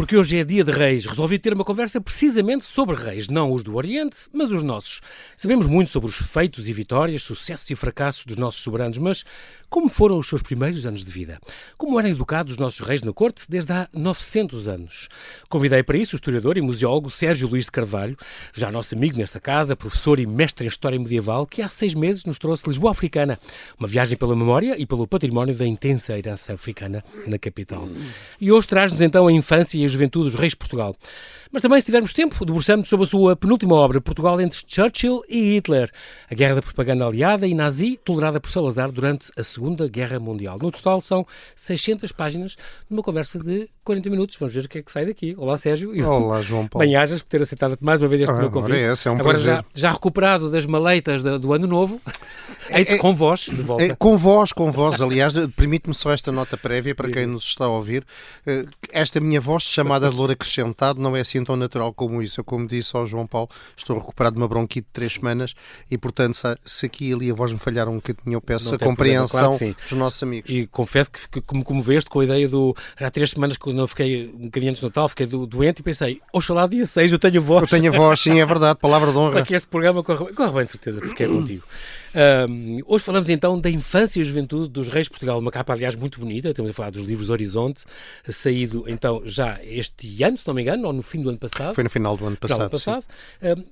porque hoje é dia de reis, resolvi ter uma conversa precisamente sobre reis, não os do Oriente, mas os nossos. Sabemos muito sobre os feitos e vitórias, sucessos e fracassos dos nossos soberanos, mas como foram os seus primeiros anos de vida? Como eram educados os nossos reis na corte desde há 900 anos? Convidei para isso o historiador e museólogo Sérgio Luís de Carvalho, já nosso amigo nesta casa, professor e mestre em História Medieval, que há 6 meses nos trouxe Lisboa Africana, uma viagem pela memória e pelo património da intensa herança africana na capital. E hoje traz-nos então a infância e a juventude dos reis de Portugal. Mas também, se tivermos tempo, debruçamos sobre a sua penúltima obra, Portugal entre Churchill e Hitler, a guerra da propaganda aliada e nazi tolerada por Salazar durante a Segunda Guerra Mundial. No total são 600 páginas numa conversa de 40 minutos. Vamos ver o que é que sai daqui. Olá, Sérgio. Olá, João Paulo. Bem-ajas por ter aceitado mais uma vez este meu convite. É um agora prazer. já recuperado das maleitas do Ano Novo, com voz de volta. Com voz. Aliás, permite-me só esta nota prévia para quem nos está a ouvir. Esta minha voz, chamada de louro acrescentado, não é assim tão natural como isso. Eu, como disse ao João Paulo, estou recuperado de uma bronquite de 3 semanas e, portanto, se aqui e ali a voz me falhar um bocadinho, eu peço a compreensão dos nossos amigos. E confesso que me comoveste com a ideia do... Há 3 semanas que eu fiquei um bocadinho antes do Natal, fiquei doente e pensei, oxalá dia 6 eu tenho voz. Eu tenho voz, sim, é verdade, palavra de honra. Para que este programa corra bem, de certeza, porque é contigo. Hoje falamos então da infância e juventude dos reis de Portugal, uma capa aliás muito bonita, estamos a falar dos livros Horizonte, saído então já este ano, se não me engano, ou no fim do ano passado. Foi no final do ano passado.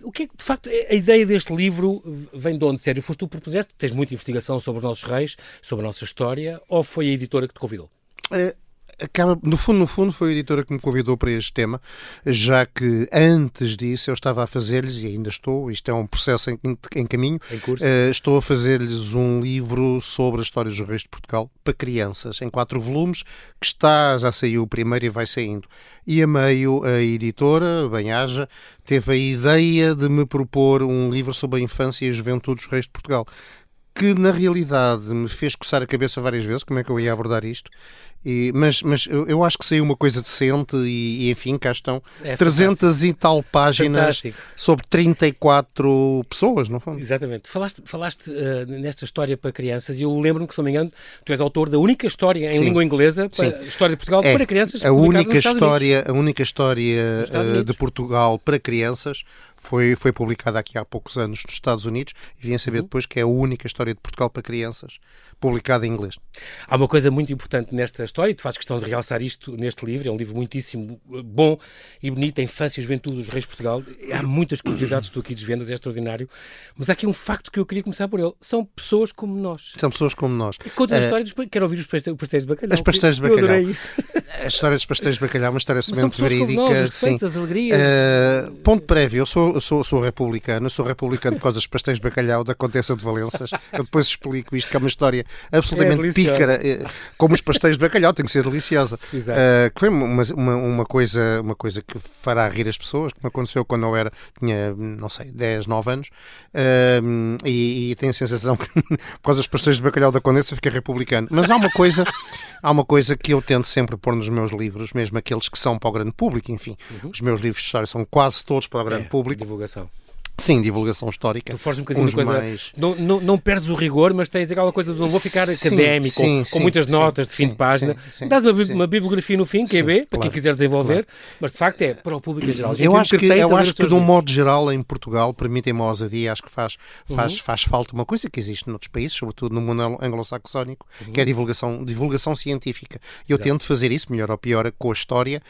O que é que, de facto, a ideia deste livro vem de onde, Sérgio? Foste tu que propuseste? Tens muita investigação sobre os nossos reis, sobre a nossa história, ou foi a editora que te convidou? No fundo foi a editora que me convidou para este tema, já que antes disso eu estava a fazer-lhes, e ainda estou, isto é um processo em caminho, em curso. Estou a fazer-lhes um livro sobre a história dos reis de Portugal para crianças, em 4 volumes, que já saiu o primeiro e vai saindo. E a meio a editora, Bem-Aja, teve a ideia de me propor um livro sobre a infância e a juventude dos reis de Portugal, que na realidade me fez coçar a cabeça várias vezes, como é que eu ia abordar isto. Mas eu acho que saiu uma coisa decente e enfim, cá estão 300 fantástico. E tal páginas fantástico. Sobre 34 pessoas, não foi? Exatamente. Falaste nesta história para crianças e eu lembro-me que, se não me engano, tu és autor da única história em língua inglesa, História de Portugal para crianças. A única história de Portugal para crianças foi publicada aqui há poucos anos nos Estados Unidos e vim a saber depois que é a única história de Portugal para crianças publicada em inglês. Há uma coisa muito importante nesta história e tu fazes questão de realçar isto neste livro. É um livro muitíssimo bom e bonito, a infância e a juventude dos reis de Portugal. Há muitas curiosidades que tu aqui desvendas, é extraordinário. Mas há aqui um facto que eu queria começar por ele. São pessoas como nós. São pessoas como nós. Conta a história quero ouvir os pastéis de bacalhau. Os pastéis de bacalhau. Eu adorei isso. A história dos pastéis de bacalhau é uma história semente verídica. Como nós, os defeitos, as alegrias. Ponto prévio, eu sou republicano por causa dos pastéis de bacalhau da Condessa de Valenças. Eu depois explico isto, que é uma história absolutamente pícara, como os pastéis de bacalhau, tem que ser deliciosa. Que foi uma coisa que fará rir as pessoas, que me aconteceu quando eu tinha, não sei, 10, 9 anos, e tenho a sensação que por causa dos pastéis de bacalhau da Condessa fiquei republicano. Mas há uma coisa que eu tento sempre pôr nos meus livros, mesmo aqueles que são para o grande público, enfim, os meus livros de história são quase todos para o grande público. Divulgação. Sim, divulgação histórica. Tu foges um bocadinho de coisa... Não perdes o rigor, mas tens aquela coisa de não vou ficar académico, com muitas notas de fim de página. Dás uma bibliografia no fim, que é B, para quem quiser desenvolver, mas de facto é para o público em geral. Eu acho que de um modo geral, em Portugal, permitem-me a ousadia, acho que faz falta uma coisa que existe noutros países, sobretudo no mundo anglo-saxónico, que é a divulgação científica. Eu tento fazer isso, melhor ou pior, com a história.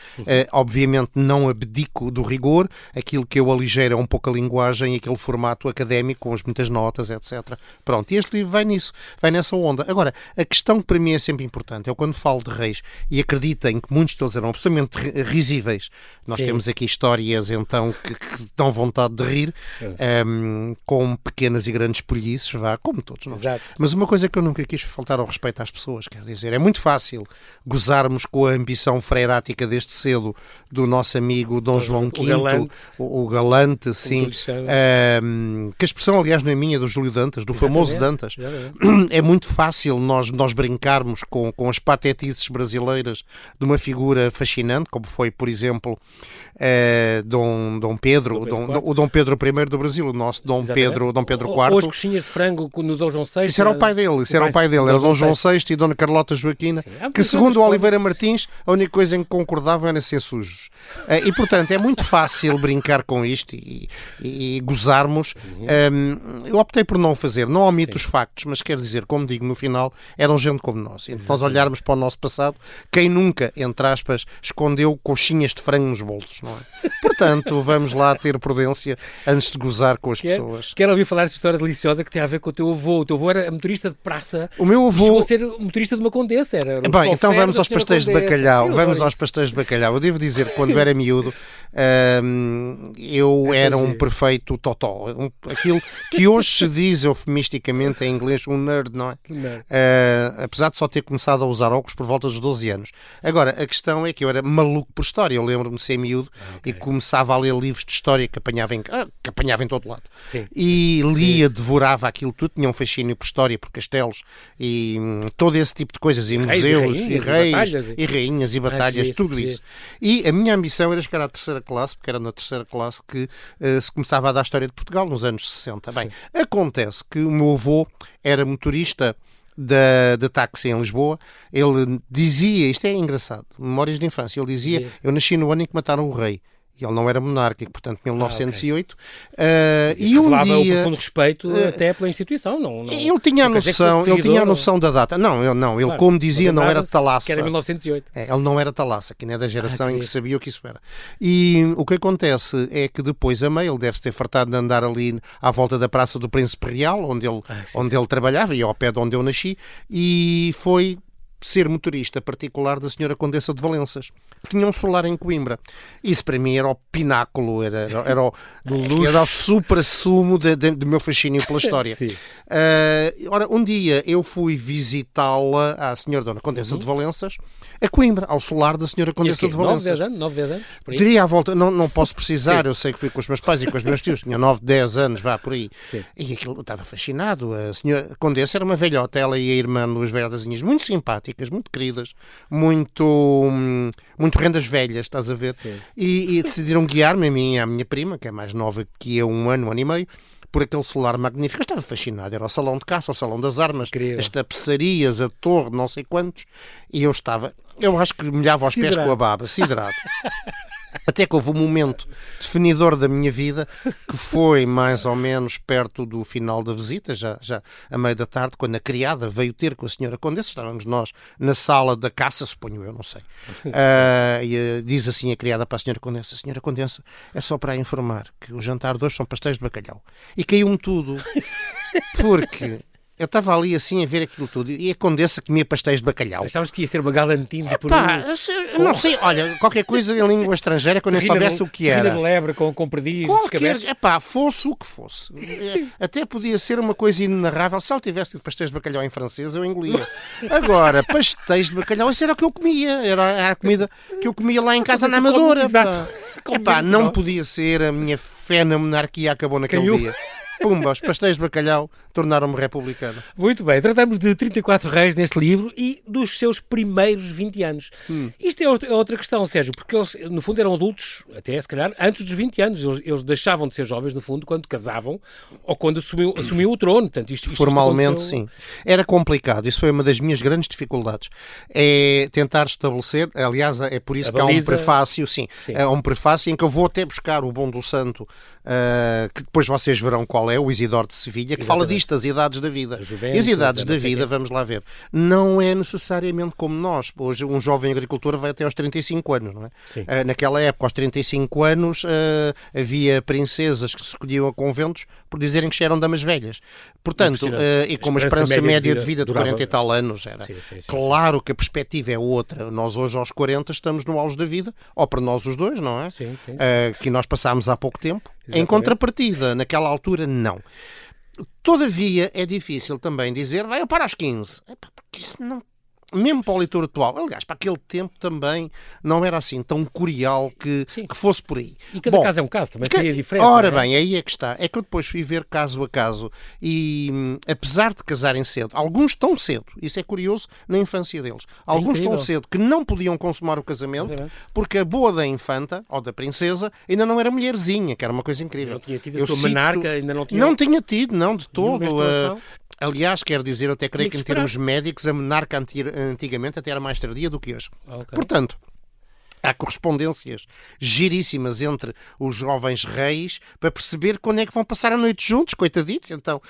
Obviamente não abdico do rigor, aquilo que eu aligero é um pouco a linguagem e aquele formato académico com as muitas notas, etc. Pronto, e este livro vai nessa onda. Agora, a questão que para mim é sempre importante, eu quando falo de reis, e acreditem que muitos deles eram absolutamente risíveis, nós temos aqui histórias então que dão vontade de rir, com pequenas e grandes polhices, como todos nós. Exato. Mas uma coisa que eu nunca quis faltar ao respeito às pessoas, quer dizer, é muito fácil gozarmos com a ambição freirática desde cedo do nosso amigo Dom João V, o galante, sim, Que a expressão, aliás, não é minha, é do Júlio Dantas, do famoso Dantas. É muito fácil nós brincarmos com as patetices brasileiras de uma figura fascinante, como foi, por exemplo, Dom Pedro I do Brasil, o nosso Dom Pedro IV. Ou as coxinhas de frango no Dom João VI. Isso era o pai dele, era Dom João VI e Dona Carlota Joaquina, que segundo o Oliveira Martins, a única coisa em que concordavam era ser sujos. E, portanto, é muito fácil brincar com isto e gozarmos. Eu optei por não o fazer, não omito os factos, mas quero dizer, como digo, no final, eram gente como nós. E se nós olharmos para o nosso passado, quem nunca, entre aspas, escondeu coxinhas de frango nos bolsos, não é? Portanto, vamos lá ter prudência antes de gozar com as pessoas. Quero ouvir falar dessa história deliciosa que tem a ver com o teu avô. O teu avô era motorista de praça. O meu avô... Chegou a ser motorista de uma condessa. Bem, então vamos aos pastéis de bacalhau. Eu devo dizer que quando era miúdo, eu era um perfeito totó. Aquilo que hoje se diz eufemisticamente em inglês, um nerd, não é? Apesar de só ter começado a usar óculos por volta dos 12 anos. Agora, a questão é que eu era maluco por história. Eu lembro-me de ser miúdo e começava a ler livros de história que apanhava em todo lado. Sim. E lia, devorava aquilo tudo. Tinha um fascínio por história, por castelos e todo esse tipo de coisas. E museus, e reis, e rainhas, e batalhas, tudo isso. E a minha ambição era chegar à terceira classe, porque era na terceira classe que se começava a dar a história de Portugal nos anos 60. Bem, acontece que o meu avô era motorista de táxi em Lisboa. Ele dizia, isto é engraçado, memórias de infância, ele dizia, eu nasci no ano em que mataram o rei. E ele não era monárquico, portanto, 1908. E um dia... o profundo respeito até pela instituição. Não, ele tinha a noção da data. Ele, como dizia, não era talaça. Que era 1908. Ele não era talaça, que nem é da geração em que sabia o que isso era. E o que acontece é que depois, a meio, ele deve-se ter fartado de andar ali à volta da Praça do Príncipe Real, onde ele trabalhava, e ao pé de onde eu nasci, e foi ser motorista particular da senhora Condessa de Valenças. Tinha um solar em Coimbra. Isso para mim era o pináculo, era o supra-sumo do meu fascínio pela história. Ora, um dia eu fui visitá-la, à senhora Dona Condessa de Valenças, a Coimbra, ao solar da senhora Condessa de Valenças. 9, 10 anos? Diria à volta, não posso precisar, eu sei que fui com os meus pais e com os meus tios, tinha 9, 10 anos, vá por aí. Sim. E aquilo, eu estava fascinado. A senhora Condessa era uma velhota, ela e a irmã, duas velhotazinhas, muito simpáticas, muito queridas, muito rendas velhas, estás a ver? E decidiram guiar-me, a mim e à minha prima, que é mais nova que eu, um ano e meio, por aquele solar magnífico. Eu estava fascinado. Era o salão de caça, o salão das armas, as tapeçarias, a torre, não sei quantos, e eu acho que molhava os pés com a baba, siderado. Até que houve um momento definidor da minha vida, que foi mais ou menos perto do final da visita, já a meio da tarde, quando a criada veio ter com a senhora Condessa. Estávamos nós na sala da caça, suponho eu, não sei. E diz assim a criada para a senhora Condessa, é só para informar que o jantar de hoje são pastéis de bacalhau. E caiu-me tudo, porque... Eu estava ali assim a ver aquilo tudo e a Condessa comia pastéis de bacalhau. Achavas que ia ser uma galantina por não sei, olha, qualquer coisa em língua estrangeira que eu nem soubesse o que era. Terrina de lebre com perdiz, descabeços. Fosse o que fosse. Até podia ser uma coisa inenarrável. Se ela tivesse tido pastéis de bacalhau em francês, eu engolia. Agora, pastéis de bacalhau, isso era o que eu comia. Era a comida que eu comia lá em casa na Amadora. Não podia ser. A minha fé na monarquia acabou naquele dia. Pumba, os pastéis de bacalhau tornaram-me republicano. Muito bem, tratamos de 34 reis neste livro e dos seus primeiros 20 anos. Isto é outra questão, Sérgio, porque eles, no fundo, eram adultos, até se calhar, antes dos 20 anos. Eles deixavam de ser jovens, no fundo, quando casavam ou quando assumiam o trono. Portanto, isto formalmente, sim. Era complicado. Isso foi uma das minhas grandes dificuldades. É tentar estabelecer, aliás, é por isso que há um prefácio, há um prefácio em que eu vou até buscar o Bom do Santo, que depois vocês verão qual é, o Isidoro de Sevilha, que fala disto, as idades da vida. E as idades da vida, vamos lá ver, não é necessariamente como nós. Hoje um jovem agricultor vai até aos 35 anos, não é? Naquela época, aos 35 anos, havia princesas que se escolhiam a conventos por dizerem que eram damas velhas. Portanto, e como a esperança média de vida de 40 e tal anos era. Claro que a perspectiva é outra. Nós hoje aos 40 estamos no auge da vida, ou para nós os dois, não é? Que nós passámos há pouco tempo. Exatamente. Em contrapartida, naquela altura, não. Todavia, é difícil também dizer, vai eu para aos 15. Porque isso não... mesmo para o leitor atual, aliás, para aquele tempo também não era assim tão curial que fosse por aí. E cada caso é um caso, também seria diferente. Ora bem, aí é que está. É que eu depois fui ver caso a caso e, apesar de casarem cedo, alguns tão cedo, isso é curioso, na infância deles, alguns tão cedo que não podiam consumar o casamento porque a boa da infanta, ou da princesa, ainda não era mulherzinha, que era uma coisa incrível. Não tinha tido a sua menarca, ainda não tinha... Não tinha tido, não, de todo. Aliás, quero dizer, eu até creio que em termos médicos, a menarca antigamente até era mais tardia do que hoje. Okay. Portanto, há correspondências giríssimas entre os jovens reis para perceber quando é que vão passar a noite juntos, coitaditos. Então,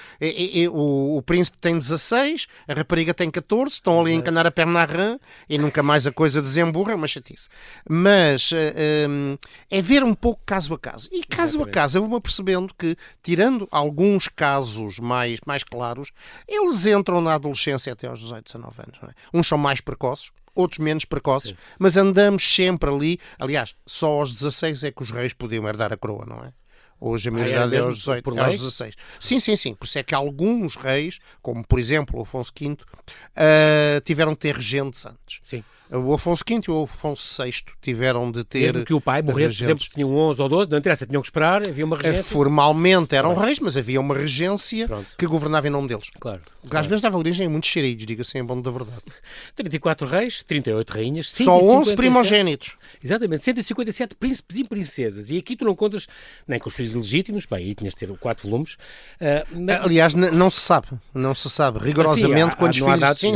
o príncipe tem 16, a rapariga tem 14, estão ali a encanar a perna à rã e nunca mais a coisa desemburra, é uma chatice. Mas é ver um pouco caso a caso. E caso a caso, eu vou-me percebendo que, tirando alguns casos mais claros, eles entram na adolescência até aos 18, 19 anos. Não é? Uns são mais precoces, outros menos precoces, mas andamos sempre ali. Aliás, só aos 16 é que os reis podiam herdar a coroa, não é? Hoje a maioridade é aos 18, aos 16. Sim. Por isso é que alguns reis, como por exemplo o Afonso V, tiveram de ter regentes antes. Sim. O Afonso V e o Afonso VI tiveram de ter... Mesmo que o pai morresse, por exemplo, tinham 11 ou 12, não interessa, tinham que esperar, havia uma regência. Formalmente eram reis, mas havia uma regência que governava em nome deles. Claro. Que às vezes dava origem a muitos xeridos, diga-se em bom da verdade. 34 reis, 38 rainhas, só 11 primogénitos. Exatamente, 157 príncipes e princesas. E aqui tu não contas nem com os filhos legítimos, bem, aí tinhas de ter 4 volumes. Aliás, não se sabe rigorosamente quantos filhos... Dados, sim.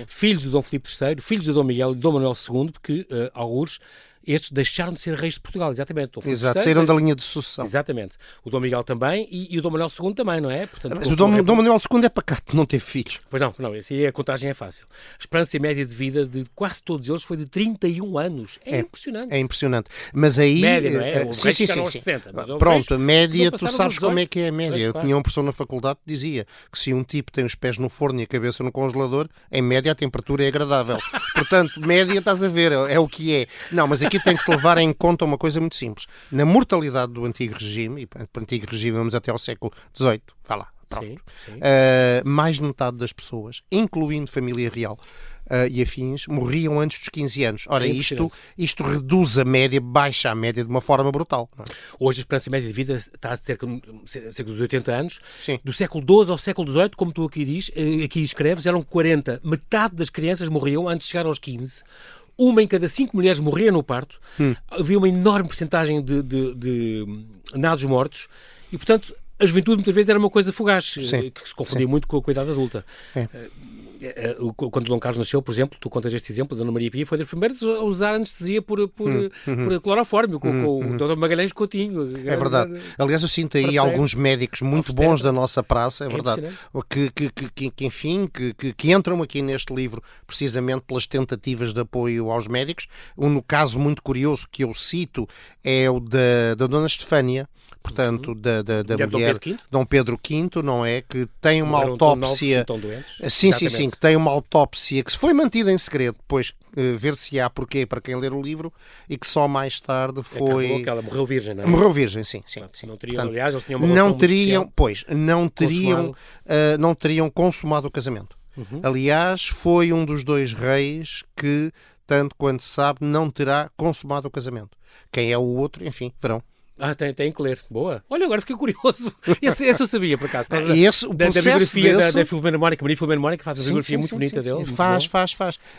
Filhos do Dom Filipe III, filhos do Dom Miguel e do Dom Manuel II, porque, alguns, estes deixaram de ser reis de Portugal, exatamente. Exato, saíram da linha de sucessão. Exatamente. O Dom Miguel também e o Dom Manuel II também, não é? Portanto, mas o Dom Manuel II é pacato, não teve filhos. Pois não, esse aí a contagem é fácil. A esperança média de vida de quase todos eles foi de 31 anos. É impressionante. É impressionante. Mas aí... Média, não é? Sim. 60, pronto, a média, tu sabes como é que é a média. Eu tinha um professor na faculdade que dizia que se um tipo tem os pés no forno e a cabeça no congelador, em média a temperatura é agradável. Portanto, média, estás a ver, é o que é. Não, mas aqui tem que se levar em conta uma coisa muito simples. Na mortalidade do antigo regime, e para o antigo regime vamos até ao século XVIII, vá lá, pronto. Sim. Mais de metade das pessoas, incluindo família real e afins, morriam antes dos 15 anos. Ora, isto reduz a média, baixa a média de uma forma brutal. Não é? Hoje a esperança média de vida está a cerca dos 80 anos. Sim. Do século XII ao século XVIII, como tu aqui escreves, eram 40. Metade das crianças morriam antes de chegar aos 15. Uma em cada 5 mulheres morria no parto. Havia uma enorme porcentagem de nados mortos. E, portanto, a juventude muitas vezes era uma coisa fugaz, que se confundia muito com a idade adulta. Quando Dom Carlos nasceu, por exemplo, tu contas este exemplo, Dona Maria Pia foi das primeiras a usar anestesia por clorofórmio, com o Dr. Magalhães Coutinho. É verdade. Aliás, eu sinto aí alguns médicos muito bons da nossa praça, é verdade, que entram aqui neste livro precisamente pelas tentativas de apoio aos médicos. No caso muito curioso que eu cito é o da Dona Estefânia, portanto, da mulher Dom Pedro V, não é? Que tem uma autópsia... Sim, que tem uma autópsia que se foi mantida em segredo, depois ver-se-á porquê para quem ler o livro, e que só mais tarde foi... Ela morreu virgem, não é? Morreu virgem, sim. Não teriam, portanto, aliás, eles tinham uma relação não teriam consumado o casamento. Aliás, foi um dos 2 reis que, tanto quanto se sabe, não terá consumado o casamento. Quem é o outro, enfim, verão. Tem que ler. Boa. Olha, agora fiquei curioso. Esse eu sabia, por acaso. Da biografia da Filomena Mónica, Maria Filomena Mónica, faz uma biografia muito bonita dele. Faz.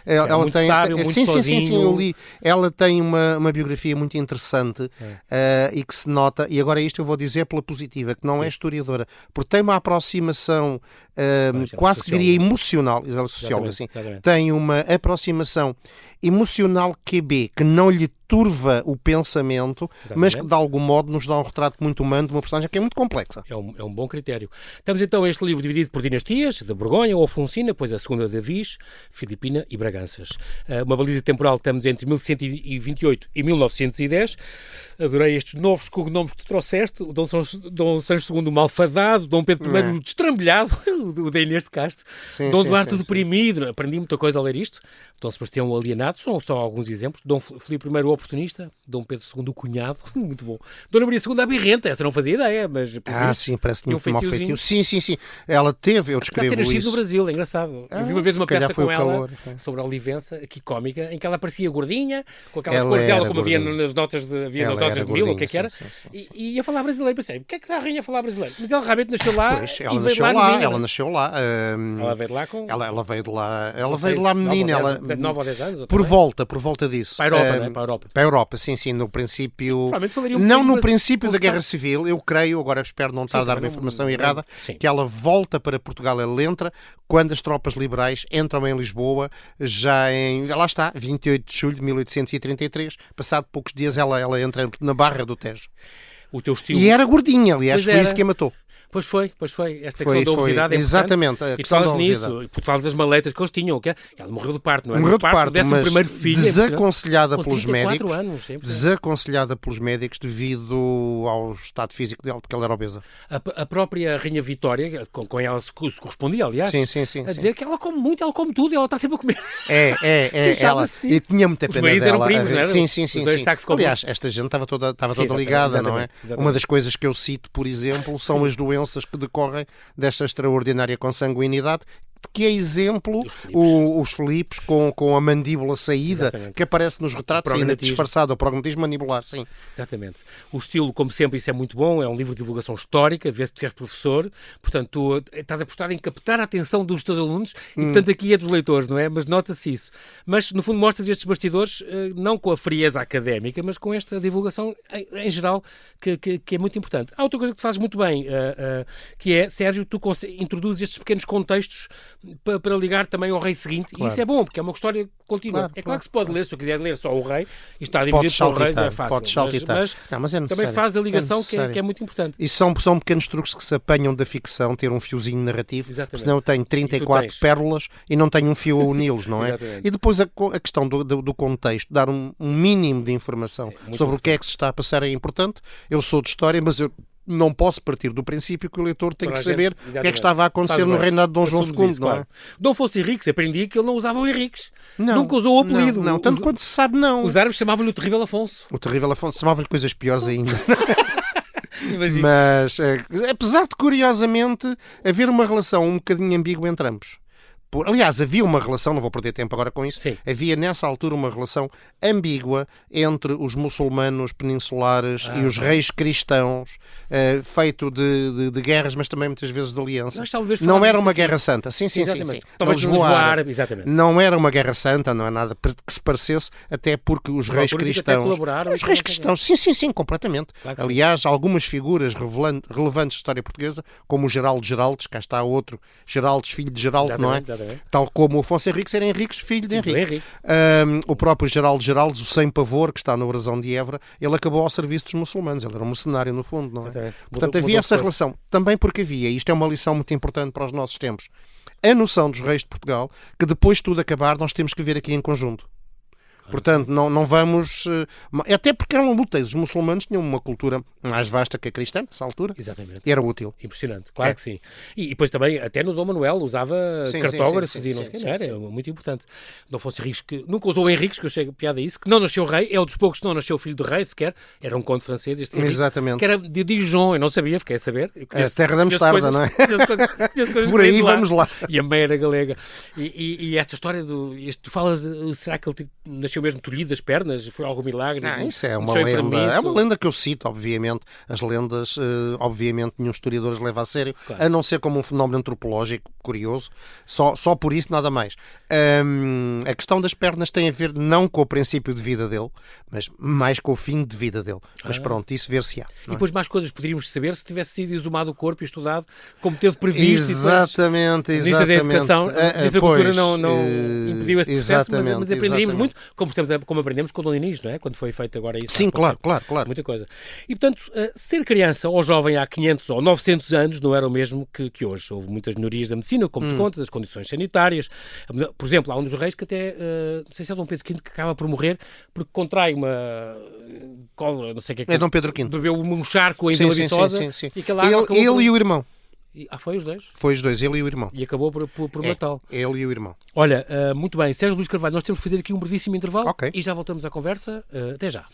Ela muito tem, sábio, muito sozinho. Eu li. Ela tem uma biografia muito interessante e que se nota, e agora isto eu vou dizer pela positiva, que não é historiadora, porque tem uma aproximação quase que diria emocional, ela é socióloga, assim. Tem uma aproximação emocional QB, que não lhe turva o pensamento, mas que de algum modo nos dá um retrato muito humano de uma personagem que é muito complexa. É um bom critério. Temos então este livro dividido por dinastias, da Borgonha ou Afonsina, depois a segunda de Viz, Filipina e Braganças. Uma baliza temporal, estamos entre 1128 e 1910. Adorei estes novos cognomes que tu trouxeste, o Dom Sancho II o Malfadado, Dom Pedro I o Destrambelhado, o da Inês de Castro, Dom Duarte o Deprimido, aprendi muita coisa a ler isto, Dom Sebastião o Alienado, são só alguns exemplos, Dom Filipe I o oportunista, Dom Pedro II, o cunhado, muito bom. Dona Maria II, a birrenta, essa não fazia ideia, mas... Sim, parece que tinha um mau feitio. Sim. Ela teve, eu descrevo ter nascido isso. no Brasil, é engraçado. Eu vi uma vez uma peça com ela, calor, sobre a Olivença, aqui cómica, em que ela parecia gordinha, com aquelas cores dela, como havia nas notas de mil, ou o que é que era, e ia falar brasileiro. Pensei, porque é que está a rainha a falar brasileiro? Mas ela realmente nasceu lá. Pois, ela nasceu lá. Ela veio de lá com... Ela veio de lá menina. ela 9 ou 10 anos? Por volta disso. Para a Europa, não é? Para a Europa. Para a Europa, sim, no princípio... Não no princípio da Guerra Civil, eu creio, agora espero não estar a dar uma informação errada, que ela volta para Portugal, ela entra quando as tropas liberais entram em Lisboa, lá está, 28 de julho de 1833, passado poucos dias ela entra na Barra do Tejo. O teu estilo... E era gordinha, aliás, foi isso que a matou. Pois foi. Esta questão da obesidade é exatamente. E tu falas nisso, porque tu falas das maletas que eles tinham. Que ela morreu de parto, não é? Morreu de parto, desse mas primeiro filho, desaconselhada pelos médicos. Anos, desaconselhada pelos médicos devido ao estado físico dela, porque ela era obesa. A própria Rainha Vitória, com ela se correspondia, aliás, sim, a dizer que ela come muito, ela come tudo, ela está sempre a comer. Ela e tinha muita pena dela. Eram primos, não era? Sim. Aliás, esta gente estava toda ligada, não é? Exatamente. Uma das coisas que eu cito, por exemplo, são as doenças que decorrem desta extraordinária consanguinidade, que é exemplo os Filipes com a mandíbula saída, exatamente, que aparece nos retratos, ainda disfarçado, o prognatismo mandibular, sim. Exatamente. O estilo, como sempre, isso é muito bom, é um livro de divulgação histórica, vê-se que tu és professor, portanto, tu estás apostado em captar a atenção dos teus alunos e, portanto, aqui é dos leitores, não é? Mas nota-se isso. Mas, no fundo, mostras estes bastidores, não com a frieza académica, mas com esta divulgação em geral, que é muito importante. Há outra coisa que tu fazes muito bem, que é, Sérgio, tu introduzes estes pequenos contextos para ligar também ao rei seguinte, claro. E isso é bom, porque é uma história contínua. Claro que se pode ler, se eu quiser ler só o rei, e está dividido para os reis, é fácil. Mas também faz a ligação que é muito importante. E são pequenos truques que se apanham da ficção, ter um fiozinho narrativo, senão eu tenho 34 pérolas e não tenho um fio a uni-los, não é? E depois a questão do contexto, dar um mínimo de informação sobre o que é que se está a passar é importante. Eu sou de história, mas eu não posso partir do princípio que o leitor tem que saber o que é que estava a acontecer no reinado de Dom João II, não é? Dom Afonso Henriques, aprendi que ele não usava o Henriques. Nunca usou o apelido. Não, tanto quanto se sabe, não. Os árabes chamavam-lhe o Terrível Afonso. O Terrível Afonso, chamavam-lhe coisas piores ainda. Mas, apesar de, curiosamente, haver uma relação um bocadinho ambígua entre ambos. Aliás, havia uma relação, não vou perder tempo agora com isso, sim. Havia nessa altura uma relação ambígua entre os muçulmanos peninsulares e os reis cristãos, feito de guerras, mas também muitas vezes de alianças. Não era uma guerra santa. Sim. Talvez Lisboa árabe, exatamente. Não era uma guerra santa, não é nada que se parecesse, até porque os reis cristãos... Os reis cristãos, sim, completamente. Claro. Aliás, algumas figuras relevantes da história portuguesa, como o Geraldo Geraldes, cá está outro, Geraldes, filho de Geraldo, não é? Exatamente. Tal como o Afonso Henriques era Henriques, filho de Henrique. O próprio Geraldo Geraldes, o Sem Pavor, que está no Brasão de Évora, ele acabou ao serviço dos muçulmanos. Ele era um mercenário, no fundo, não é? Portanto, havia essa relação. Também porque havia, isto é uma lição muito importante para os nossos tempos, a noção dos reis de Portugal, que depois de tudo acabar, nós temos que ver aqui em conjunto. Portanto, não vamos... Até porque eram úteis. Os muçulmanos tinham uma cultura mais vasta que a cristã, nessa altura. Exatamente. E era útil. Impressionante. Claro que sim. E depois também, até no Dom Manuel, usava cartógrafos e não sei o que. Era muito importante. Não fosse Henriques, que nunca usou Henriques, que eu chego a piada a isso, que não nasceu rei, é um dos poucos que não nasceu filho de rei, sequer. Era um conde francês, este Henrique, exatamente. Que era de Dijon, eu não sabia, fiquei a saber. A terra da mostarda, não é? Por aí vamos lá. E a mãe era galega. E esta história tu falas, será que ele nasceu mesmo tolhido das pernas? Foi algum milagre? Isso é uma lenda. É uma lenda que eu cito, obviamente. As lendas, obviamente, nenhum historiador as leva a sério, claro. A não ser como um fenómeno antropológico curioso. Só por isso, nada mais. A questão das pernas tem a ver não com o princípio de vida dele, mas mais com o fim de vida dele. Mas pronto, isso ver-se-á. E depois mais coisas poderíamos saber se tivesse sido exumado o corpo e estudado como teve previsto. Exatamente. A Ministra da Educação, a Ministra da Cultura não impediu esse processo, mas aprenderíamos muito, como aprendemos com o Dom Dinis, não é? Quando foi feito agora isso. Sim, claro. Muita coisa. E, portanto, ser criança ou jovem há 500 ou 900 anos não era o mesmo que hoje. Houve muitas melhorias da medicina, como te contas, as condições sanitárias. Por exemplo, há um dos reis que até, não sei se é Dom Pedro V, que acaba por morrer porque contrai uma cólera, não sei o que é. É Dom Pedro V. Bebeu um charco em Vila Viçosa. Sim. E aquela água ele e o irmão. Foi os dois? Foi os dois, ele e o irmão. E acabou por matá-lo. Ele e o irmão. Olha, muito bem. Sérgio Luís Carvalho, nós temos que fazer aqui um brevíssimo intervalo Ok. e já voltamos à conversa. Até já.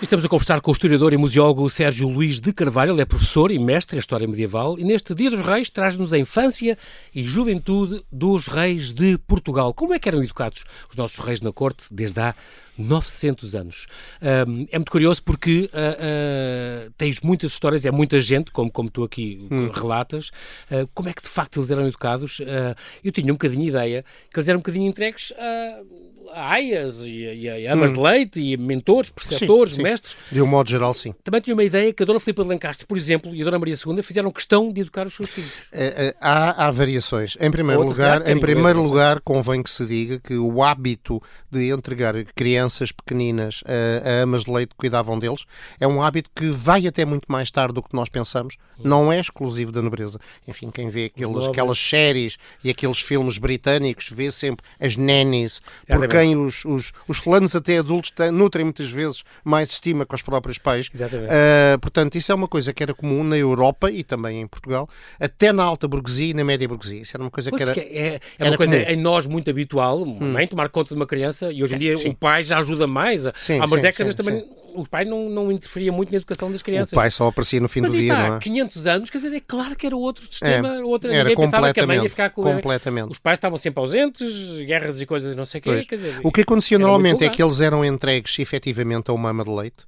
Estamos a conversar com o historiador e museólogo Sérgio Luís de Carvalho. Ele é professor e mestre em História Medieval e neste Dia dos Reis traz-nos a infância e juventude dos reis de Portugal. Como é que eram educados os nossos reis na corte desde há 900 anos? É muito curioso porque tens muitas histórias, é muita gente, como tu aqui relatas. Como é que de facto eles eram educados? Eu tinha um bocadinho de ideia que eles eram um bocadinho entregues a aias e a amas de leite e mentores, preceptores, sim. mestres. De um modo geral, sim. Também tinha uma ideia que a Dona Filipa de Lencastre, por exemplo, e a Dona Maria II fizeram questão de educar os seus filhos. Há variações. Em primeiro lugar, convém que se diga que o hábito de entregar crianças pequeninas a amas de leite que cuidavam deles é um hábito que vai até muito mais tarde do que nós pensamos. Não é exclusivo da nobreza. Enfim, quem vê aquelas séries e aqueles filmes britânicos vê sempre as nannies, por quem os fulanos até adultos nutrem muitas vezes mais estima que os próprios pais. Portanto, isso é uma coisa que era comum na Europa e também em Portugal, até na alta burguesia e na média burguesia. Isso era uma coisa que era é uma coisa comum. Em nós muito habitual, mãe tomar conta de uma criança, e hoje em dia o pai já ajuda mais. Há umas décadas também o pai não interferia muito na educação das crianças. O pai só aparecia no fim do dia, não é? Há 500 anos, quer dizer, é claro que era outro sistema, era ninguém pensava que a mãe ia ficar com completamente. Os pais estavam sempre ausentes, guerras e coisas não sei o quê. Quer dizer, o que acontecia normalmente é que eles eram entregues efetivamente a uma ama de leite,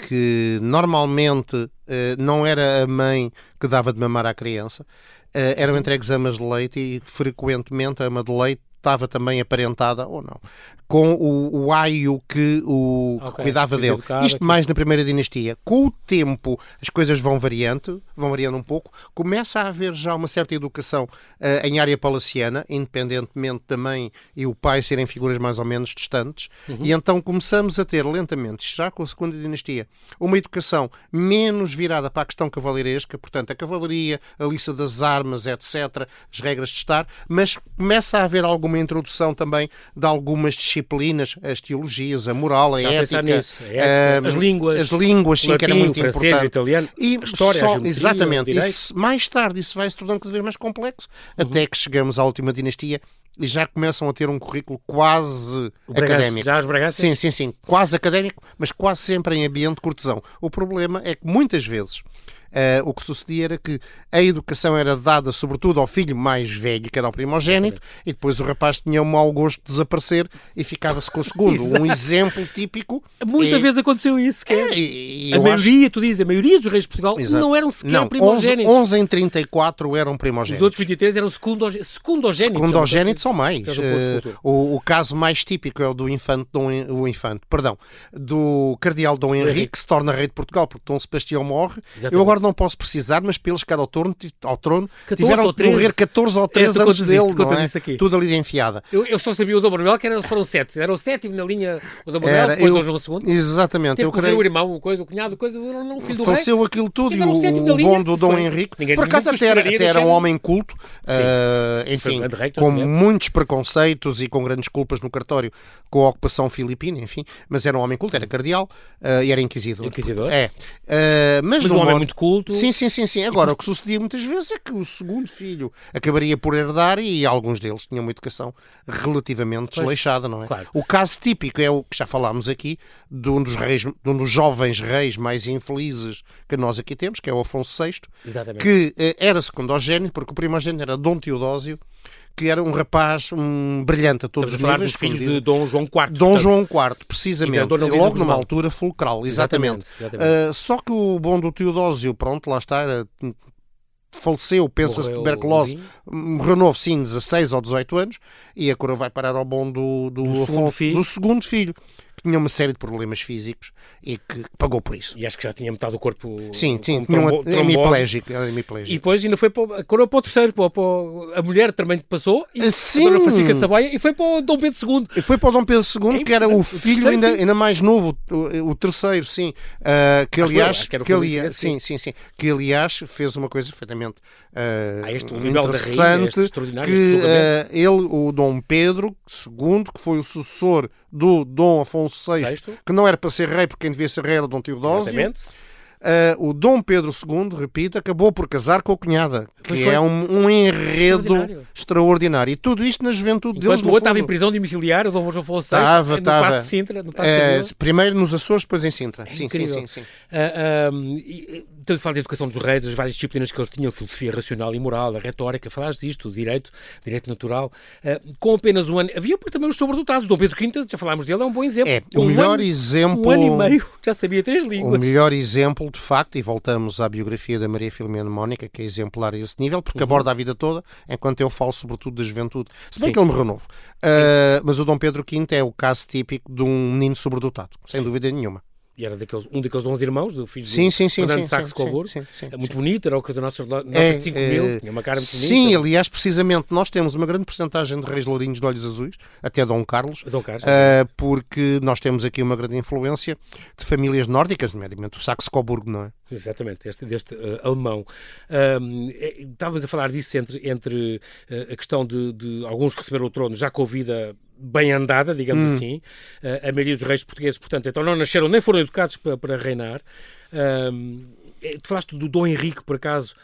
que normalmente não era a mãe que dava de mamar à criança, eram entregues a amas de leite e frequentemente a ama de leite estava também aparentada, ou não, com o aio que cuidava dele. Isto mais na primeira dinastia. Com o tempo as coisas vão variando um pouco, começa a haver já uma certa educação em área palaciana, independentemente da mãe e o pai serem figuras mais ou menos distantes, e então começamos a ter lentamente, já com a segunda dinastia, uma educação menos virada para a questão cavaleiresca, portanto a cavalaria, a lista das armas, etc., as regras de estar, mas começa a haver alguma introdução também de algumas disciplinas, as teologias, a moral, a ética, as línguas, sim, latim, que era muito francês, importante. O italiano, a história, a geometria, exatamente. Isso, mais tarde isso vai se tornando cada vez mais complexo, até que chegamos à última dinastia e já começam a ter um currículo quase académico. Já os Braganças? Sim, quase académico, mas quase sempre em ambiente cortesão. O problema é que muitas vezes o que sucedia era que a educação era dada sobretudo ao filho mais velho, que era o primogénito, e depois o rapaz tinha o mau gosto de desaparecer e ficava-se com o segundo. Um exemplo típico. Muitas vezes aconteceu isso. A maioria dos reis de Portugal não eram sequer primogénitos. 11 em 34 eram primogénitos. Os outros 23 eram secundogénitos. Secundogénitos são mais. O caso mais típico é o do do cardeal Dom Henrique, que se torna rei de Portugal porque Dom Sebastião morre. Exatamente. Eu agora não posso precisar, mas para ele chegar ao trono tiveram que morrer 14 ou 13 antes dele, não é? Tudo ali de enfiada. Eu só sabia o Dom Manuel, que foram 7. Era o sétimo na linha, o Dom Manuel, depois o Dom João II. Exatamente. Teve que morrer o irmão, o cunhado, o filho do rei. Faleceu aquilo tudo e o bom do Dom Henrique, por acaso até era um homem culto, enfim, com muitos preconceitos e com grandes culpas no cartório com a ocupação filipina, enfim, mas era um homem culto, era cardeal e era inquisidor. Mas um homem muito culto. Sim. Agora, o que sucedia muitas vezes é que o segundo filho acabaria por herdar e alguns deles tinham uma educação relativamente desleixada, não é? Claro. O caso típico é o que já falámos aqui, de um dos jovens reis mais infelizes que nós aqui temos, que é o Afonso VI, que era secundogénito, porque o primogénito era Dom Teodósio, que era um rapaz brilhante a todos os níveis. Dos filhos de Dom João IV. Dom João IV, precisamente. Logo numa altura fulcral, exatamente. Só que o bom do Teodósio, pronto, lá está, faleceu, pensa-se, de tuberculose, morreu novo, sim, 16 ou 18 anos, e a coroa vai parar ao bom do segundo filho, que tinha uma série de problemas físicos e que pagou por isso. E acho que já tinha metade do corpo. Sim, tinha hemiplégico. E depois ainda foi a coroa para o terceiro, a mulher também passou, e a Dona Francisca de Saboia, e foi para o Dom Pedro II. E foi para o Dom Pedro II, que era o filho ainda mais novo, o terceiro, sim. Que aliás fez uma coisa perfeitamente interessante, que o Dom Pedro II, que foi o sucessor do Dom Afonso VI, Sexto. que não era para ser rei, porque quem devia ser rei era o Dom Teodósio. Exatamente. O Dom Pedro II, repito, acabou por casar com a cunhada, Pois que foi. é um enredo Extraordinário. extraordinário. E tudo isto na juventude deles, Enquanto o no outro estava em fundo. prisão domiciliar, o Dom João Afonso VI, Estava. no Paço de Sintra, no Paço de Cabelo. Primeiro nos Açores, depois em Sintra. Sim. incrível. Estamos a falar da educação dos reis, das várias disciplinas que eles tinham, filosofia racional e moral, a retórica, falaste disto, o direito natural. Com apenas um ano. Havia depois também os sobredotados. Dom Pedro V, já falámos dele, é um bom exemplo. O Com melhor um exemplo... ano e meio, já sabia 3 línguas. O melhor exemplo, de facto, e voltamos à biografia da Maria Filomena Mónica, que é exemplar a esse nível, porque aborda a vida toda, enquanto eu falo sobretudo da juventude. Se bem Sim. que ele morreu novo. Mas o Dom Pedro V é o caso típico de um menino sobredotado, sem dúvida nenhuma. E era um daqueles 11 irmãos, do filho Sim, de Fernando Saxe-Coburgo. sim. É muito bonito, era o que das notas de 5 mil, tinha uma cara muito bonita. Sim, aliás, precisamente, nós temos uma grande porcentagem de reis lourinhos de olhos azuis, até Dom Carlos, Dom Carlos. porque nós temos aqui uma grande influência de famílias nórdicas, nomeadamente o Saxe-Coburgo, não é? Exatamente, deste alemão. Estávamos a falar disso entre a questão de alguns que receberam o trono já com a vida bem andada, digamos assim. A maioria dos reis portugueses, portanto, então não nasceram nem foram educados para reinar. Tu falaste do Dom Henrique, por acaso,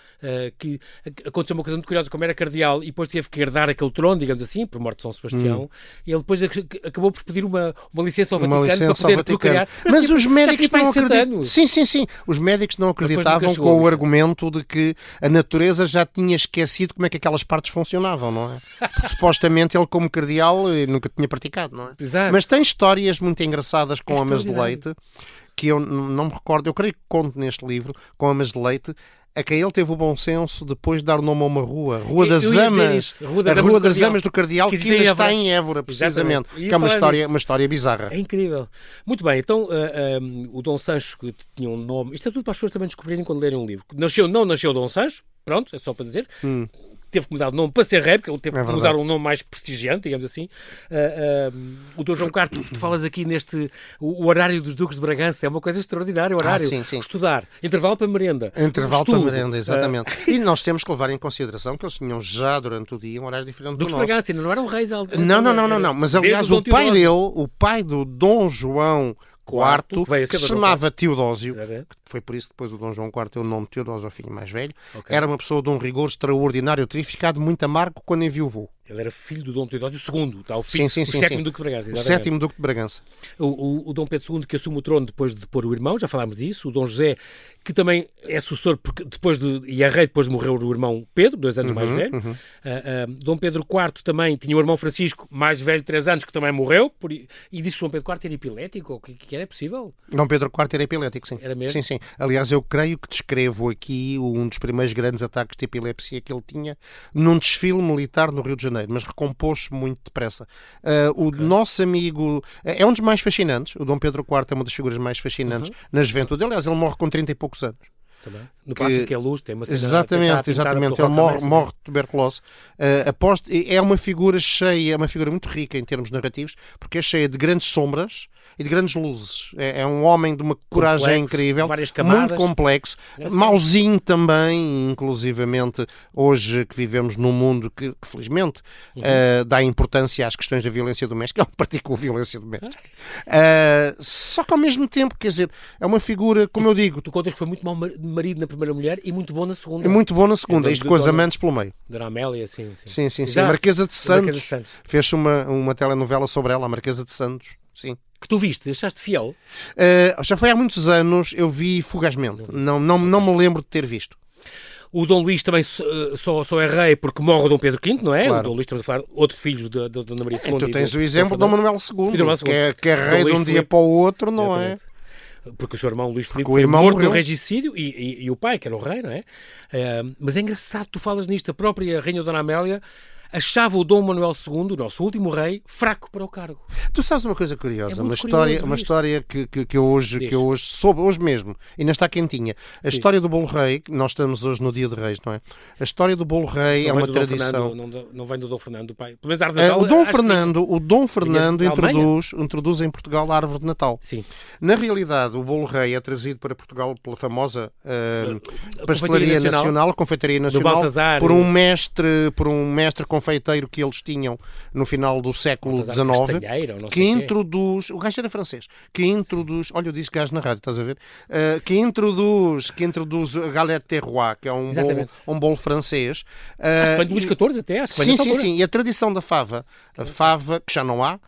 que aconteceu uma coisa muito curiosa, como era cardeal e depois teve que herdar aquele trono, digamos assim, por morte de São Sebastião, e ele depois acabou por pedir uma licença ao Vaticano para poder procriar. Mas os médicos não acreditavam. Sim. Os médicos não acreditavam com o argumento de que a natureza já tinha esquecido como é que aquelas partes funcionavam, não é? Porque supostamente ele, como cardeal, nunca tinha praticado, não é? Exato. Mas tem histórias muito engraçadas com amas de leite, que eu não me recordo, eu creio que conto neste livro, com amas de leite, a quem ele teve o bom senso depois de dar nome a uma Rua das Amas, a Rua das Amas do Cardeal, que ainda está em Évora, precisamente, que é uma história bizarra. É incrível. Muito bem, então o Dom Sancho, que tinha um nome, isto é tudo para as pessoas também descobrirem quando lerem um livro. Não nasceu Dom Sancho, pronto, é só para dizer. Teve que mudar de nome para ser rei, porque ele teve que mudar um nome mais prestigiante, digamos assim. O Dom João IV, tu falas aqui o horário dos Duques de Bragança, é uma coisa extraordinária, o horário. Sim. Estudar, intervalo para merenda. Intervalo para merenda, exatamente. E nós temos que levar em consideração que eles tinham já durante o dia um horário diferente do Duques de nosso. Bragança, ainda não eram reis. Não. Mas aliás, o pai dele, o pai do Dom João IV, que se chamava Teodósio, que foi por isso que depois o Dom João IV tem o nome de Teodósio, o filho mais velho, era uma pessoa de um rigor extraordinário, teria ficado muito amargo quando enviou. Ele era filho do Dom Teodósio II, está o filho, sim, o sétimo Duque de Bragança. O sétimo Duque de Bragança. O Dom Pedro II, que assume o trono depois de pôr o irmão, já falámos disso. O Dom José, que também é sucessor, porque e é rei depois de morrer o irmão Pedro, 2 anos mais velho. Dom Pedro IV também tinha o irmão Francisco, mais velho, 3 anos, que também morreu. E disse que Dom Pedro IV era epilético, que era possível. Dom Pedro IV era epilético, sim. Era mesmo? Sim. Aliás, eu creio que descrevo aqui um dos primeiros grandes ataques de epilepsia que ele tinha num desfile militar no Rio de Janeiro, mas recompôs-se muito depressa. Nosso amigo é um dos mais fascinantes. O Dom Pedro IV é uma das figuras mais fascinantes na juventude. Aliás, ele morre com 30 e poucos anos. Também. No Paço que é luz, tem uma cena Exatamente. Ele morre de tuberculose. É uma figura cheia, é uma figura muito rica em termos narrativos, porque é cheia de grandes sombras e de grandes luzes. É um homem de uma coragem incrível, muito complexo, mauzinho também, inclusivamente hoje que vivemos num mundo que felizmente dá importância às questões da violência doméstica, ele praticou violência doméstica. Só que ao mesmo tempo, quer dizer, é uma figura, como eu digo... Tu contas que foi muito mau marido na primeira mulher e muito bom na segunda. É muito bom na segunda, isto com as amantes pelo meio. Dona Amélia, sim. Sim. A Marquesa de Santos. Fez uma telenovela sobre ela, a Marquesa de Santos. Sim. Que tu viste, achaste fiel? Já foi há muitos anos, eu vi fugazmente. Não me lembro de ter visto. O Dom Luís também só é rei porque morre o Dom Pedro V, não é? Claro. O Dom Luís, estamos a falar outro filho da Dona Maria II. Tu tens o exemplo de Dom Manuel II, que é rei de um dia para o outro, não é? Porque o seu irmão Luís Filipe foi morto no regicídio e o pai, que era o rei, não é? Mas é engraçado, tu falas nisto, a própria Rainha Dona Amélia achava o Dom Manuel II, o nosso último rei, fraco para o cargo. Tu sabes uma coisa curiosa, uma história que eu hoje soube, hoje mesmo, ainda está quentinha. A história do Bolo Rei, que nós estamos hoje no Dia de Reis, não é? A história do Bolo Rei é uma tradição. Não vem do Dom Fernando, do pai. O Dom Fernando introduz em Portugal a árvore de Natal. Sim. Na realidade, o Bolo Rei é trazido para Portugal pela famosa Pastelaria Nacional, a Confeitaria Nacional, por um mestre confeiteiro confeiteiro que eles tinham no final do século XIX, que introduz, o gajo era francês, que introduz, olha, eu disse gajo na rádio, estás a ver? Que introduz a galette terroir, que é um bolo francês. Acho que vem de Luís XIV até, acho que vem sim, e a tradição da fava, a fava, que já não há,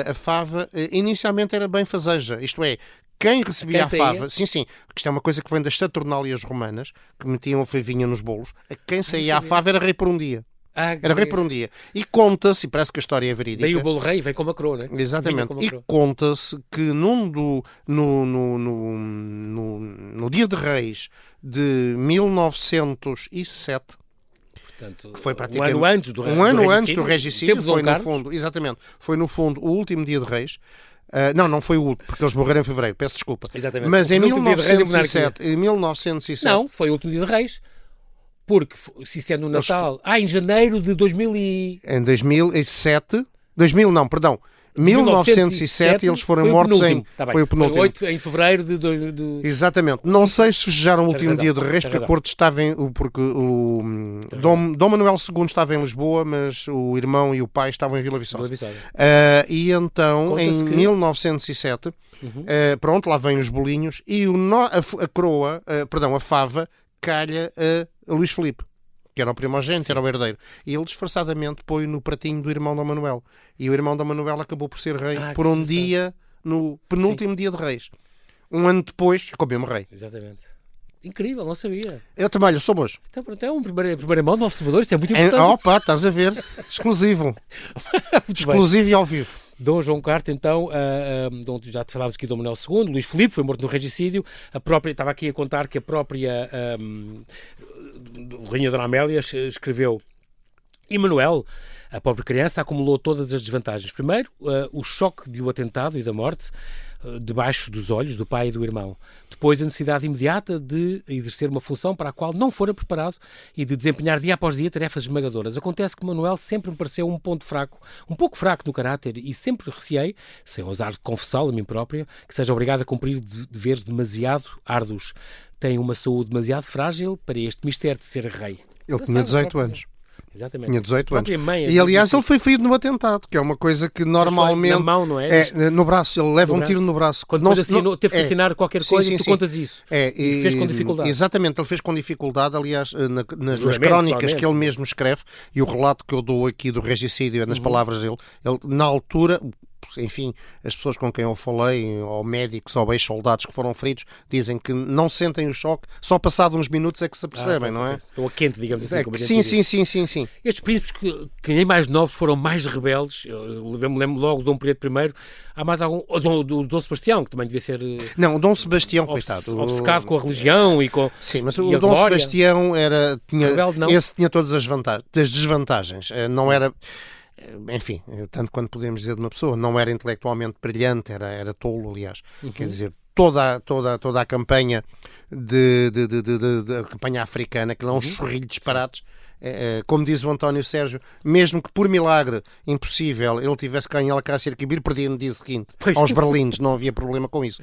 a fava, inicialmente era bem fazeja, isto é, quem recebia a fava, sim, porque isto é uma coisa que vem das Saturnálias romanas, que metiam a favinha nos bolos, a quem saía a fava era rei por um dia. Era rei por um dia. E conta-se, e parece que a história é verídica. Daí o bolo rei vem com uma coroa, não é? Exatamente. E conta-se que no Dia de Reis de 1907, portanto, que foi praticamente um ano antes do regicídio, foi no fundo, exatamente, foi no fundo o último Dia de Reis. Não foi o último, porque eles morreram em fevereiro, peço desculpa. Exatamente. Mas em 1907... Não, foi o último Dia de Reis. Porque, se isso é no Natal... em janeiro de 2000 e... Em 2007... 1907 eles foram mortos foi o penúltimo. Foi 8 em fevereiro de... Exatamente. Não sei se festejaram o último dia de Reis, porque a corte estava porque Dom Manuel II estava em Lisboa, mas o irmão e o pai estavam em Vila Viçosa. E então, em 1907, pronto, lá vêm os bolinhos, e a fava, calha a Luís Filipe, que era o primogênito, era o herdeiro. E ele disfarçadamente põe no pratinho do irmão Dom Manuel. E o irmão Dom Manuel acabou por ser rei por um dia, no penúltimo dia de Reis. Um ano depois, ficou mesmo rei. Exatamente. Incrível, não sabia. Eu também, eu sou hoje. Então, pronto, é um primeira mão do observador, isso é muito importante. Estás a ver? Exclusivo. Exclusivo e ao vivo. Dom João IV, então, já te falávamos aqui do Dom Manuel II, Luís Filipe foi morto no regicídio, estava aqui a contar que a própria Rainha Dona Amélia escreveu: Emanuel, a pobre criança, acumulou todas as desvantagens. Primeiro, o choque de o atentado e da morte debaixo dos olhos do pai e do irmão. Depois, a necessidade imediata de exercer uma função para a qual não fora preparado e de desempenhar dia após dia tarefas esmagadoras. Acontece que Manuel sempre me pareceu um pouco fraco no caráter, e sempre receei, sem ousar confessá-lo a mim própria, que seja obrigado a cumprir deveres demasiado árduos. Tem uma saúde demasiado frágil para este mistério de ser rei. Ele tinha 18 anos. Exatamente. Tinha 18 anos. E aliás ele foi ferido no atentado, que é uma coisa que normalmente... Na mão, não é? No braço, ele leva um tiro no braço. Quando teve que assinar qualquer coisa, tu contas isso. E fez com dificuldade. Exatamente, ele fez com dificuldade, aliás, nas crónicas que ele mesmo escreve, e o relato que eu dou aqui do regicídio é nas palavras dele, ele na altura... Enfim, as pessoas com quem eu falei, ou médicos ou ex-soldados que foram feridos, dizem que não sentem o choque, só passado uns minutos é que se apercebem, não é? Estão a quente, digamos assim. Sim. Estes príncipes que nem mais novos foram mais rebeldes, eu me lembro logo de Dom Pedro I, há mais algum, do Dom Sebastião, que também devia ser... Não, o Dom Sebastião, coitado. Obcecado com a religião e com... Sim, mas o Dom Sebastião tinha todas as desvantagens, não era... Enfim, tanto quanto podemos dizer de uma pessoa, não era intelectualmente brilhante, era tolo, aliás. Quer dizer, toda a campanha a campanha africana, que é um chorrilho de disparates, como diz o António Sérgio, mesmo que por milagre impossível ele tivesse ganho Alcácer Quibir, perdia no dia seguinte aos berlindes, não havia problema com isso.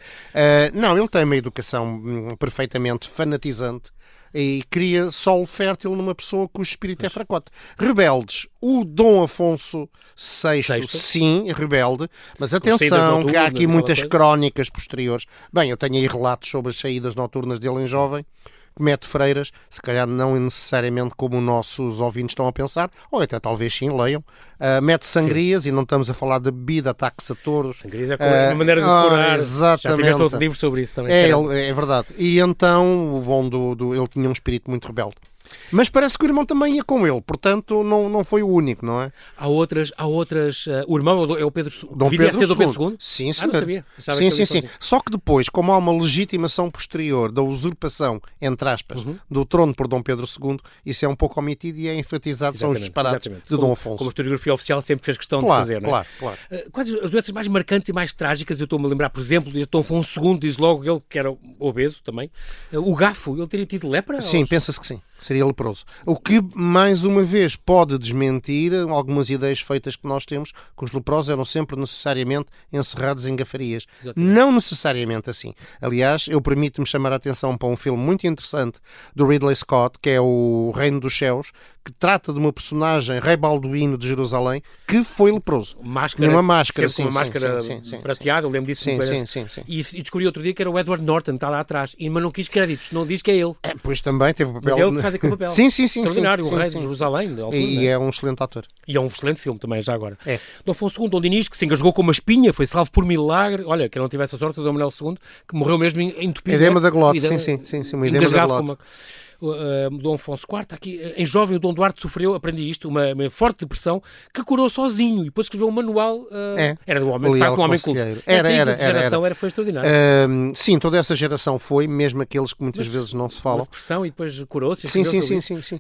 Não, ele tem uma educação perfeitamente fanatizante e cria solo fértil numa pessoa cujo espírito é fracote. Rebeldes, o Dom Afonso VI, sim, rebelde, mas atenção, que há aqui muitas crónicas posteriores. Bem, eu tenho aí relatos sobre as saídas noturnas dele em jovem, que mete freiras, se calhar não necessariamente como nossos ouvintes estão a pensar, ou até talvez sim, leiam, mete sangrias, e não estamos a falar de bebida, ataques a touros. Sangrias é uma maneira de curar. Exatamente. Já tiveste outro livro sobre isso também. É verdade. E então, o bom ele tinha um espírito muito rebelde. Mas parece que o irmão também ia com ele, portanto não foi o único, não é? Há outras. O irmão é o Pedro II. Dom Pedro II? Sim, não sabia. Sim. Só que depois, como há uma legitimação posterior da usurpação, entre aspas, do trono por Dom Pedro II, isso é um pouco omitido e é enfatizado, são os disparates de Dom Afonso. Como a historiografia oficial sempre fez questão de fazer, não é? Claro. Quais as doenças mais marcantes e mais trágicas? Eu estou-me a lembrar, por exemplo, de Dom Afonso II, diz logo ele que era obeso também. O Gafo, ele teria tido lepra? Sim, pensa-se que sim. Seria leproso. O que, mais uma vez, pode desmentir algumas ideias feitas que nós temos, que os leprosos eram sempre necessariamente encerrados em gafarias. Exatamente. Não necessariamente assim. Aliás, eu permito-me chamar a atenção para um filme muito interessante do Ridley Scott, que é o Reino dos Céus, que trata de uma personagem, Rei Balduíno de Jerusalém, que foi leproso. Máscara, uma máscara, sempre com uma máscara prateada, eu lembro disso. Sim. E descobri outro dia que era o Edward Norton, está lá atrás, mas não quis créditos, não diz que é ele. Pois também teve o papel... Mas é ele que faz aquele papel. Sim. Extraordinário, o Rei de Jerusalém. Da altura, e é um excelente ator. E é um excelente filme também, já agora. É. Dom Afonso II, Dom Dinis, que se engasgou com uma espinha, foi salvo por milagre. Olha, que não tivesse a sorte do Dom Manuel II, que morreu mesmo entupido. Edema da glote, sim, um edema da glote. Dom Afonso IV, aqui, em jovem, o Dom Duarte sofreu, aprendi isto, uma forte depressão que curou sozinho e depois escreveu um manual. Era do homem, de facto, um homem culto. Foi extraordinário. Sim, toda essa geração foi, mesmo aqueles que muitas vezes não se falam. Depressão e depois curou-se. Sim.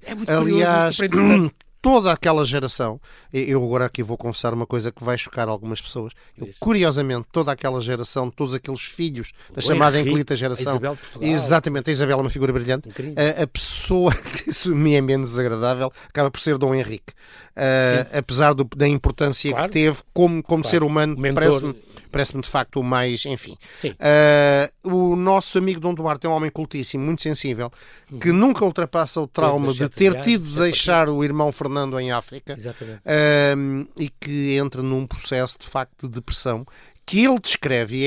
É muito Aliás, curioso, toda aquela geração, eu agora aqui vou confessar uma coisa que vai chocar algumas pessoas. Curiosamente, toda aquela geração, todos aqueles filhos da chamada Incolita geração, a Isabel de Portugal. Exatamente, a Isabel é uma figura brilhante. A pessoa que isso me é menos desagradável acaba por ser Dom Henrique. Apesar da importância que teve como ser humano, parece-me de facto o mais, enfim. O nosso amigo Dom Duarte é um homem cultíssimo, muito sensível, que nunca ultrapassa o trauma de ter tido de deixar o irmão Fernando em África, e que entra num processo de facto de depressão que ele descreve,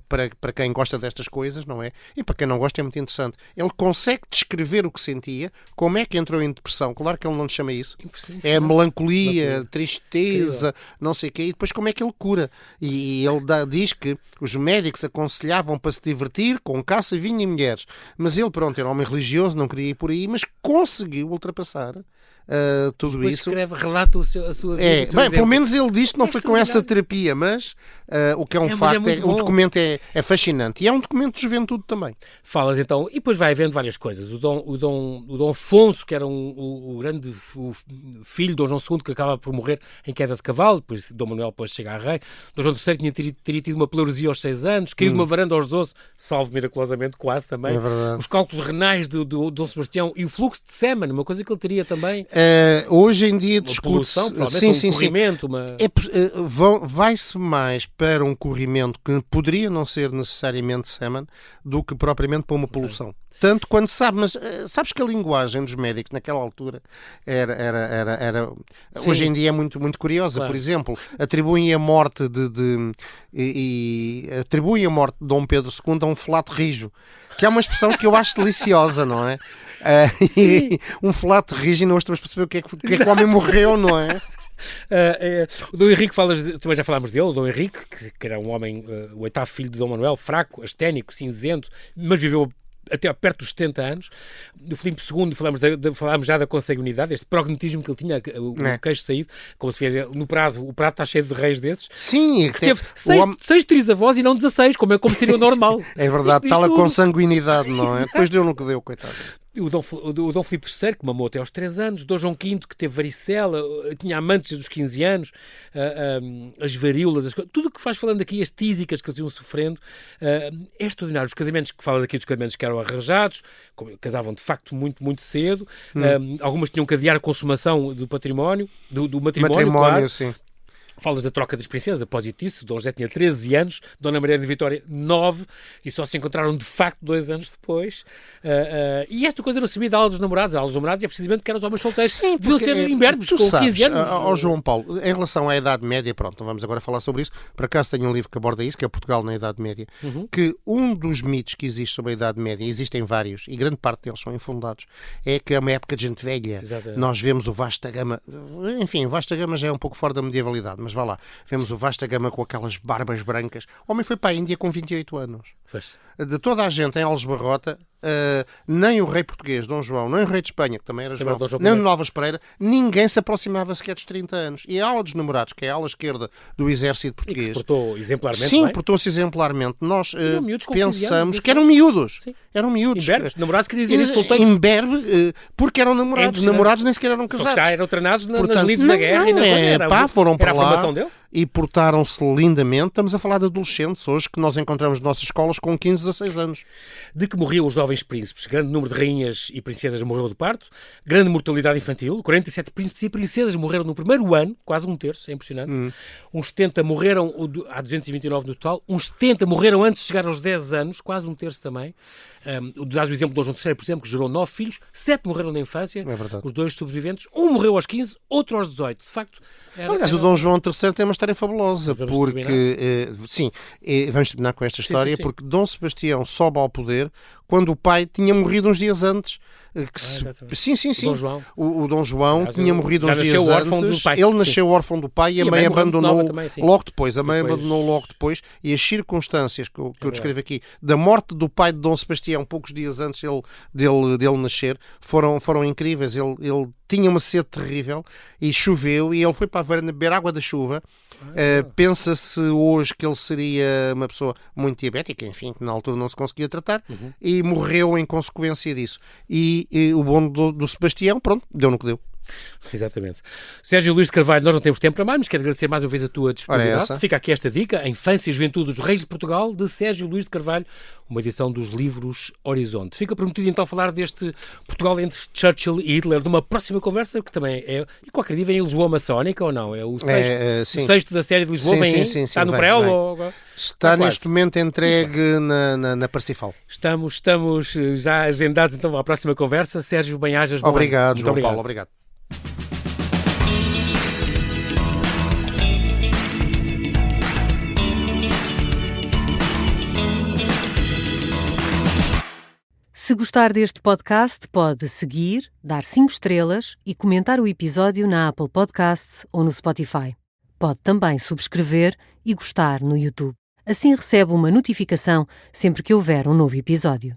para quem gosta destas coisas, não é? E para quem não gosta é muito interessante. Ele consegue descrever o que sentia, como é que entrou em depressão. Claro que ele não lhe chama isso. É melancolia, tristeza, não sei o quê. E depois como é que ele cura. E ele diz que os médicos aconselhavam para se divertir com caça, vinho e mulheres. Mas ele, pronto, era um homem religioso, não queria ir por aí, mas conseguiu ultrapassar tudo depois isso. Relata a sua vida. Pelo menos ele diz que não foi com essa terapia, mas o que é um facto o documento é fascinante. E é um documento de juventude também. Falas então, e depois vai havendo várias coisas. O Dom Afonso, que era o grande filho de Dom João II, que acaba por morrer em queda de cavalo, depois Dom Manuel depois chega a rei. Dom João III teria tido uma pleuresia aos 6 anos, caiu de uma varanda aos 12, salvo miraculosamente quase também. É verdade. Os cálculos renais do Dom Sebastião e o fluxo de sêmen, uma coisa que ele teria também. Hoje em dia discute-se... corrimento, vai-se mais para um corrimento que poderia não ser necessariamente sêmen do que propriamente para uma poluição. Tanto quando sabes que a linguagem dos médicos naquela altura era hoje em dia é muito, muito curiosa. Claro. Por exemplo, atribuem a morte de Dom Pedro II a um flato rijo, que é uma expressão que eu acho deliciosa, não é? Um flato rijo, e não estamos a perceber o que é que o homem morreu, não é? O Dom Henrique, também já falámos dele, o Dom Henrique, que era um homem, o 8º filho de Dom Manuel, fraco, asténico, cinzento, mas viveu até perto dos 70 anos. Do Filipe II falámos já da consanguinidade, este prognatismo que ele tinha, o queixo saído, como se vê no Prado, o Prado está cheio de reis desses. Sim, que teve 6 trisavós e não 16, como seria o normal. É verdade, tal a consanguinidade, não é? Depois deu no que deu, coitado. O Dom Filipe III, que mamou até aos 3 anos, Dom João V, que teve varicela, tinha amantes desde os 15 anos, as varíolas, tudo o que faz falando aqui, as tísicas que eles iam sofrendo, é extraordinário. Os casamentos, que falas aqui dos casamentos que eram arranjados, casavam de facto muito, muito cedo, algumas tinham que adiar a consumação do património, do matrimónio, claro. Sim. Falas da troca das princesas, após isso, Dom José tinha 13 anos, Dona Maria de Vitória 9, e só se encontraram de facto 2 anos depois. E esta coisa não se sabia da aula dos namorados. A aula dos namorados é precisamente que eram os homens solteiros. Sim, deviam ser imberbes, com 15 anos. Ao João Paulo, em relação à Idade Média, pronto, não vamos agora falar sobre isso. Por acaso tenho um livro que aborda isso, que é Portugal na Idade Média, que um dos mitos que existe sobre a Idade Média, existem vários, e grande parte deles são infundados, é que é uma época de gente velha. Exatamente. Nós vemos o Vasta Gama, enfim, o Vasta Gama já é um pouco fora da medievalidade, mas vá lá, vemos o Vasta Gama com aquelas barbas brancas. O homem foi para a Índia com 28 anos. Pois. De toda a gente em Aljubarrota, nem o rei português, Dom João, nem o rei de Espanha, que também era João, nem o Novas Pereira, ninguém se aproximava sequer dos 30 anos. E a ala dos namorados, que é a ala esquerda do exército português... E que se portou exemplarmente. Sim, portou-se exemplarmente. Nós pensamos anos, que eram miúdos. Sim. Eram miúdos. Imberbes, namorados queriam dizer isso, solteiros. Imberbe, porque eram namorados. Namorados nem sequer eram casados. Só que já eram treinados nas lides da guerra. Foram para era a lá. formação dele? e portaram-se lindamente. Estamos a falar de adolescentes hoje que nós encontramos nas nossas escolas com 15, 16 anos. De que morriam os jovens príncipes? Grande número de rainhas e princesas morreu de parto. Grande mortalidade infantil. 47 príncipes e princesas morreram no primeiro ano, quase um terço, é impressionante. Uns 70 morreram, há 229 no total. Uns 70 morreram antes de chegar aos 10 anos, quase um terço também. Dás o exemplo de Dom João III, por exemplo, que gerou 9 filhos, 7 morreram na infância, É os 2 sobreviventes, um morreu aos 15, outro aos 18. De facto, aliás, o Dom João III tem uma história fabulosa, porque, vamos terminar com esta história, sim. porque Dom Sebastião sobe ao poder quando o pai tinha morrido uns dias antes. Sim. Dom João. O Dom João Aliás, tinha morrido uns dias antes. Pai. Ele nasceu órfão do pai e a mãe abandonou também, logo depois. A mãe abandonou logo depois e as circunstâncias que eu descrevo aqui da morte do pai de Dom Sebastião, poucos dias antes dele nascer, foram incríveis. Ele tinha uma sede terrível e choveu e ele foi para a varanda beber água da chuva. Pensa-se hoje que ele seria uma pessoa muito diabética, enfim, que na altura não se conseguia tratar, e morreu em consequência disso. E o bom do Sebastião, pronto, deu no que deu. Exatamente. Sérgio Luís de Carvalho, nós não temos tempo para mais, mas quero agradecer mais uma vez a tua disponibilidade. Fica aqui esta dica, A Infância e Juventude dos Reis de Portugal, de Sérgio Luís de Carvalho, uma edição dos livros Horizonte. Fica prometido então falar deste Portugal entre Churchill e Hitler numa próxima conversa, que também é, e qualquer dia vem em Lisboa Maçónica ou não? É o sexto da série de Lisboa, vem aí? Está no pré ou... Está neste momento entregue na Parsifal. Estamos já agendados então à próxima conversa. Sérgio, bem-ajas. Obrigado, João Paulo, obrigado. Se gostar deste podcast, pode seguir, dar 5 estrelas e comentar o episódio na Apple Podcasts ou no Spotify. Pode também subscrever e gostar no YouTube. Assim recebe uma notificação sempre que houver um novo episódio.